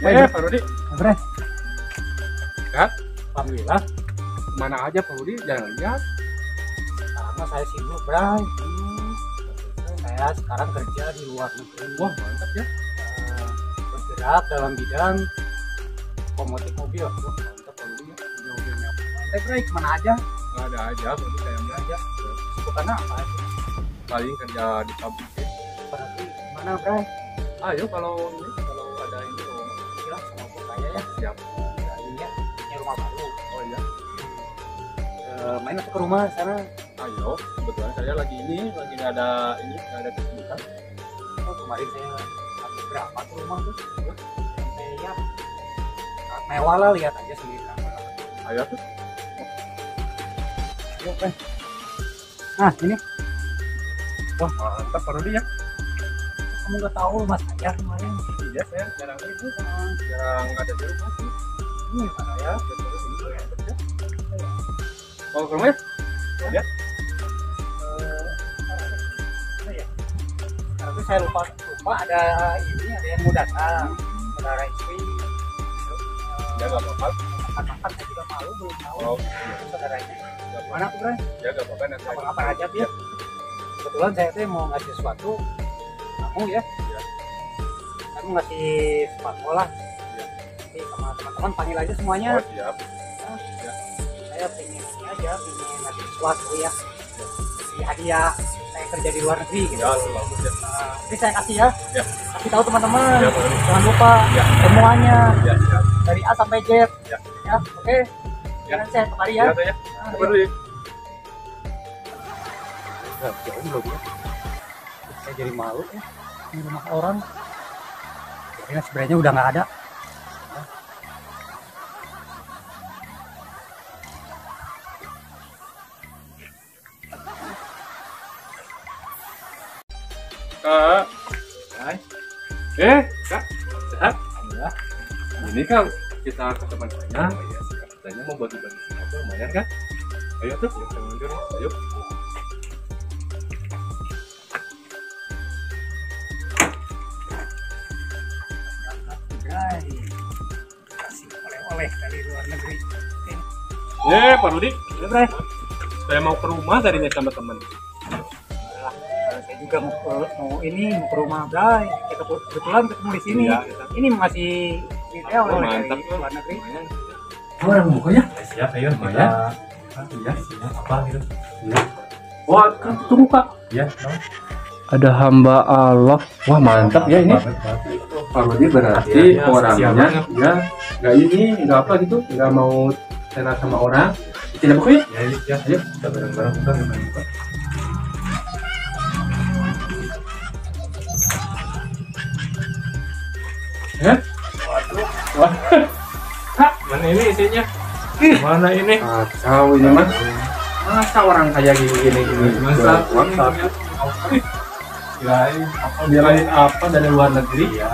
Pak Rudi. Bre. Sehat? Alhamdulillah. Mana aja Pak Rudi? Jangan lihat. Karena saya sibuk, Bray. Saya sekarang kerja di luar negeri. Wah, mantap ya. Bergerak dalam bidang otomotif mobil. Wah, mantap Pak Rudi ya. Punya mobil mewah. Bray, kemana aja? Ada aja Pak Rudi, kayak aja. Sibukannya apa aja? Paling kerja di pabrik. Berarti mana, Bray? Ayo kalau ada ini kalau Bilang sama bos saya ya. siap. Ini ya, punya rumah baru. Oh iya. Main atau ke rumah sana? Ayo, kebetulan saya lagi nggak ada kesibukan. Oh, kemarin saya habis berapa ke rumah tuh? Sampai ya mewah lah, lihat aja sendiri. Ayo tuh. Yuk, Bray. Nah, ini Wah, mantap Pak Rudi ya. kamu nggak tahu rumah saya kemarin. Iya, saya jarang ada di rumah sih. Ini Pak saya. Mau ke rumah ya? Ya. Tapi saya lupa ada yang mau datang, saudara istri. Ya nggak apa-apa. Makan saya juga malu, belum tahu. Oh, Saudaranya. nggak apa-apa. Mana tuh, Bray? Ya nggak apa-apa nanti. Apa aja, Biar. Kebetulan saya tuh mau ngasih sesuatu kamu ya. Iya. Kamu ngasih sepatu lah. Iya. Nanti sama teman-teman panggil aja semuanya. Oh, siap. Saya pengen ini aja, pengen ngasih sesuatu ya. Kasih hadiah. Saya kerja di luar negeri gitu. Ya, bagus ya. Tapi saya kasih ya. Ya. Kasih tahu teman-teman. Ya, boleh. Jangan lupa Ya. semuanya Ya, siap. dari A sampai Z. Ya. Ya, oke. Ya. Nanti saya kembali ya. Ya, tuh ya. Nah, Apa dulu ya? jauh belum ya. Saya jadi malu ya. Ini rumah orang. Ini sebenarnya udah nggak ada. Kak. Hai. Kak. Sehat? Alhamdulillah. Ini kan kita ke teman saya. Katanya mau bagi-bagi sesuatu lumayan kan? Ayo tuh, ya, saya mundur. Ayo. Kasih oleh-oleh dari luar negeri. Pak Rudi. Ya, Bray. Saya mau ke rumah tadinya sama teman. Saya juga mau ke rumah, Bray. Kita kebetulan ketemu di sini. Iya, Ini masih detail Oh, dari mantap. luar negeri. Orang bukanya? Siap, ayo. Lumayan. Iya, Apa gitu? Wah, tunggu Kak. Ya, Ada hamba Allah. Wah, mantap ya ini. Pak Rudi berarti Ya, orangnya siap banget. ya nggak ini nggak apa gitu nggak mau tenar sama orang. Tidak buku ya? Ya, Ayo. kita bareng-bareng buka buka. Ya? Wah, Mana ini isinya? Mana ini? kacau ini mah. Masa orang kayak gini Masa WhatsApp. Kirain Apa dia lain apa dari luar negeri? ya.